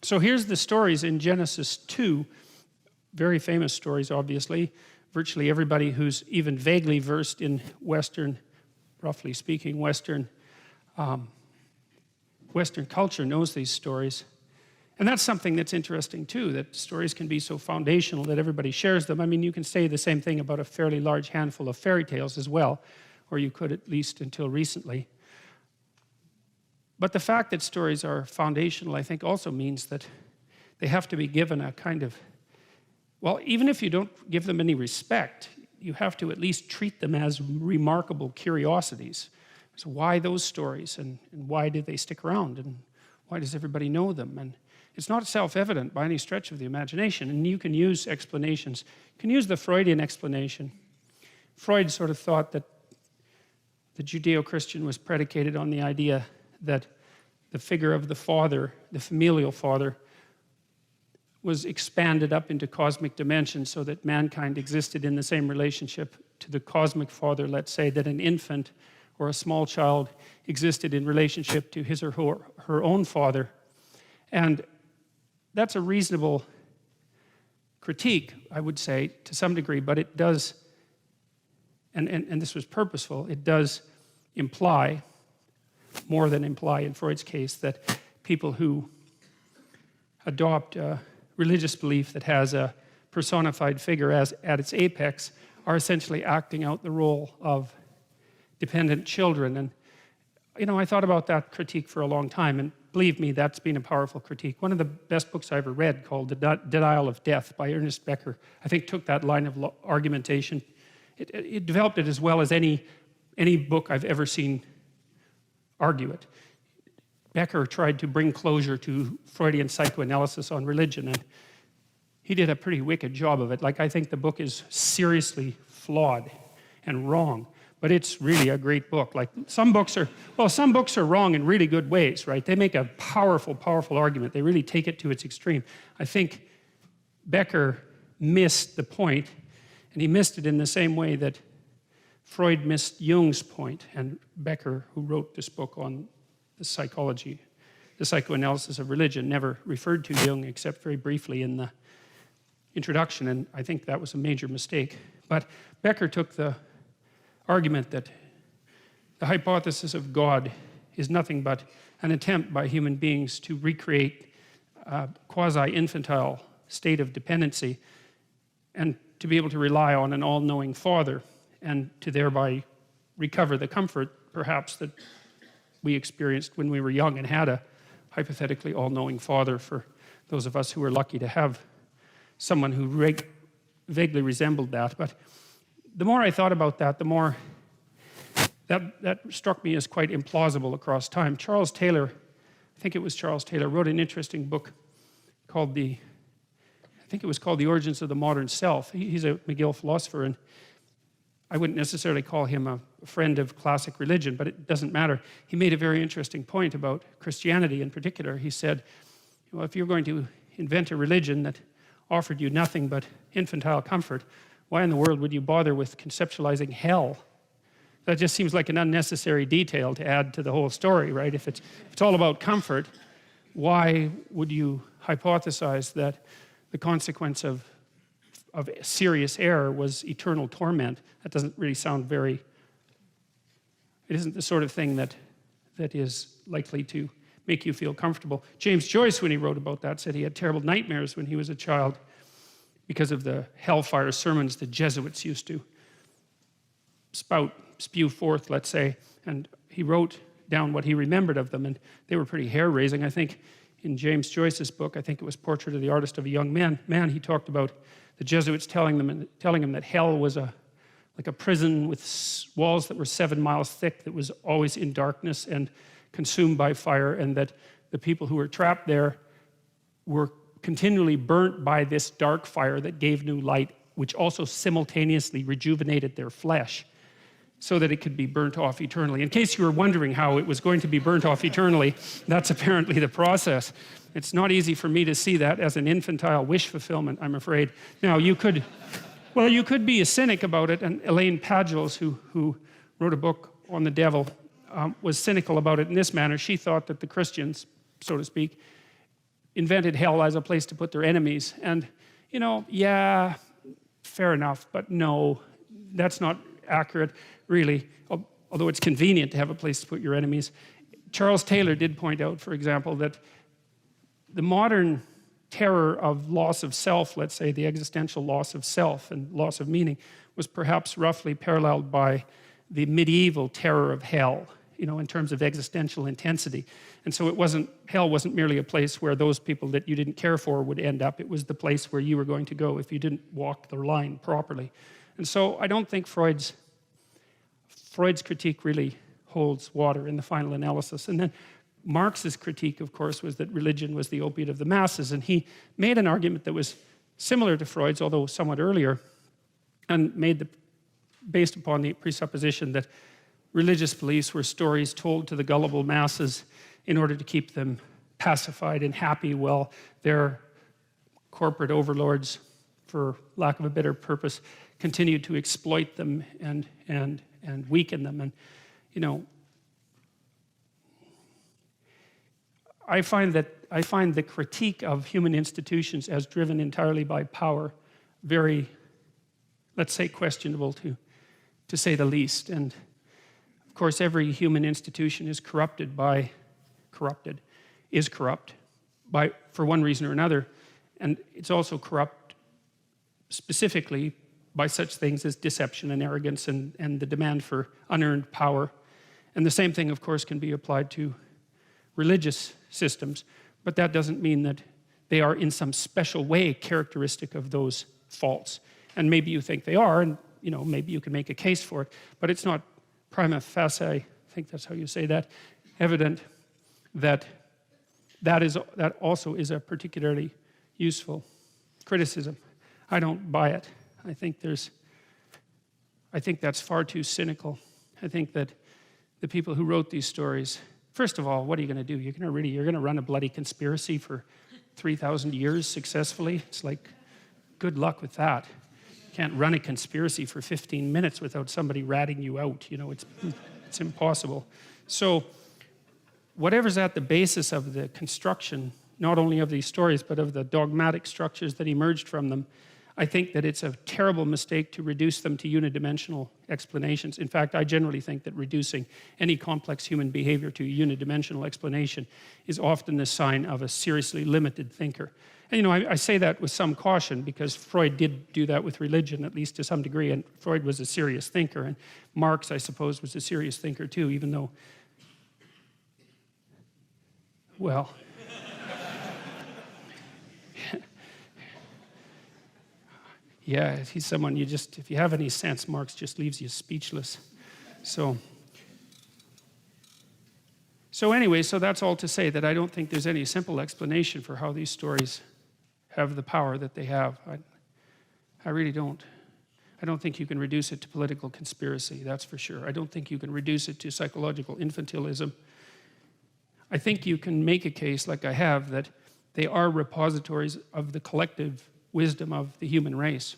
So here's the stories in Genesis 2, very famous stories, obviously. Virtually everybody who's even vaguely versed in Western, roughly speaking, Western culture knows these stories. And that's something that's interesting too, that stories can be so foundational that everybody shares them. I mean, you can say the same thing about a fairly large handful of fairy tales as well, or you could at least until recently. But the fact that stories are foundational, I think, also means that they have to be given a kind of, well, even if you don't give them any respect, you have to at least treat them as remarkable curiosities. So why those stories, and why did they stick around, and why does everybody know them? And it's not self-evident by any stretch of the imagination, and you can use explanations. You can use the Freudian explanation. Freud sort of thought that the Judeo-Christian was predicated on the idea that the figure of the father, the familial father, was expanded up into cosmic dimensions so that mankind existed in the same relationship to the cosmic father, let's say, that an infant or a small child existed in relationship to his or her own father. And that's a reasonable critique, I would say, to some degree, but it does, and this was purposeful, it does imply, more than imply in Freud's case, that people who adopt a religious belief that has a personified figure as at its apex are essentially acting out the role of dependent children. And you know, I thought about that critique for a long time, and believe me, that's been a powerful critique. One of the best books I ever read, called The Denial of Death by Ernest Becker, I think took that line of argumentation. It developed it as well as any book I've ever seen argue it. Becker tried to bring closure to Freudian psychoanalysis on religion, and he did a pretty wicked job of it. Like, I think the book is seriously flawed and wrong, but it's really a great book. Like, some books are wrong in really good ways, right? They make a powerful, powerful argument. They really take it to its extreme. I think Becker missed the point, and he missed it in the same way that Freud missed Jung's point, and Becker, who wrote this book on the psychology, the psychoanalysis of religion, never referred to Jung except very briefly in the introduction, and I think that was a major mistake. But Becker took the argument that the hypothesis of God is nothing but an attempt by human beings to recreate a quasi-infantile state of dependency and to be able to rely on an all-knowing father and to thereby recover the comfort, perhaps, that we experienced when we were young and had a hypothetically all-knowing father, for those of us who were lucky to have someone who vaguely resembled that. But the more I thought about that, the more that struck me as quite implausible across time. Charles Taylor, I think it was Charles Taylor, wrote an interesting book called I think it was called The Origins of the Modern Self. He's a McGill philosopher, and I wouldn't necessarily call him a friend of classic religion, but it doesn't matter. He made a very interesting point about Christianity in particular. He said, well, if you're going to invent a religion that offered you nothing but infantile comfort, why in the world would you bother with conceptualizing hell? That just seems like an unnecessary detail to add to the whole story, right? If it's all about comfort, why would you hypothesize that the consequence of serious error was eternal torment? That doesn't really sound very, it isn't the sort of thing that is likely to make you feel comfortable. James Joyce, when he wrote about that, said he had terrible nightmares when he was a child because of the hellfire sermons the Jesuits used to spew forth, let's say, and he wrote down what he remembered of them, and they were pretty hair-raising. I think in James Joyce's book, I think it was Portrait of the Artist of a Young Man, he talked about the Jesuits telling him that hell was like a prison with walls that were 7 miles thick, that was always in darkness and consumed by fire, and that the people who were trapped there were continually burnt by this dark fire that gave new light, which also simultaneously rejuvenated their flesh so that it could be burnt off eternally. In case you were wondering how it was going to be burnt off eternally, that's apparently the process. It's not easy for me to see that as an infantile wish fulfillment, I'm afraid. Now, you could be a cynic about it, and Elaine Pagels, who wrote a book on the devil, was cynical about it in this manner. She thought that the Christians, so to speak, invented hell as a place to put their enemies. And, you know, yeah, fair enough, but no, that's not accurate, really, although it's convenient to have a place to put your enemies. Charles Taylor did point out, for example, that the modern terror of loss of self, let's say the existential loss of self and loss of meaning, was perhaps roughly paralleled by the medieval terror of hell, you know, in terms of existential intensity. And so hell wasn't merely a place where those people that you didn't care for would end up. It was the place where you were going to go if you didn't walk the line properly. And so I don't think Freud's critique really holds water in the final analysis. And then Marx's critique, of course, was that religion was the opiate of the masses. And he made an argument that was similar to Freud's, although somewhat earlier, and based upon the presupposition that religious beliefs were stories told to the gullible masses in order to keep them pacified and happy while their corporate overlords, for lack of a better purpose, continued to exploit them and weaken them. And, you know, I find the critique of human institutions as driven entirely by power very, let's say, questionable to say the least. And of course, every human institution is corrupt for one reason or another. And it's also corrupt specifically by such things as deception and arrogance and the demand for unearned power. And the same thing, of course, can be applied to religious systems, but that doesn't mean that they are in some special way characteristic of those faults. And maybe you think they are, and you know, maybe you can make a case for it, but it's not prima facie, I think that's how you say that, evident that that also is a particularly useful criticism. I don't buy it. I think that's far too cynical. I think that the people who wrote these stories, first of all, what are you going to do? You're going to run a bloody conspiracy for 3,000 years successfully? It's like, good luck with that. You can't run a conspiracy for 15 minutes without somebody ratting you out. You know, it's impossible. So whatever's at the basis of the construction, not only of these stories, but of the dogmatic structures that emerged from them, I think that it's a terrible mistake to reduce them to unidimensional explanations. In fact, I generally think that reducing any complex human behavior to a unidimensional explanation is often the sign of a seriously limited thinker. And you know, I say that with some caution because Freud did do that with religion, at least to some degree, and Freud was a serious thinker, and Marx, I suppose, was a serious thinker too, even though, well, yeah, he's someone if you have any sense, Marx just leaves you speechless. So anyway, so that's all to say that I don't think there's any simple explanation for how these stories have the power that they have. I really don't. I don't think you can reduce it to political conspiracy, that's for sure. I don't think you can reduce it to psychological infantilism. I think you can make a case, like I have, that they are repositories of the collective wisdom of the human race.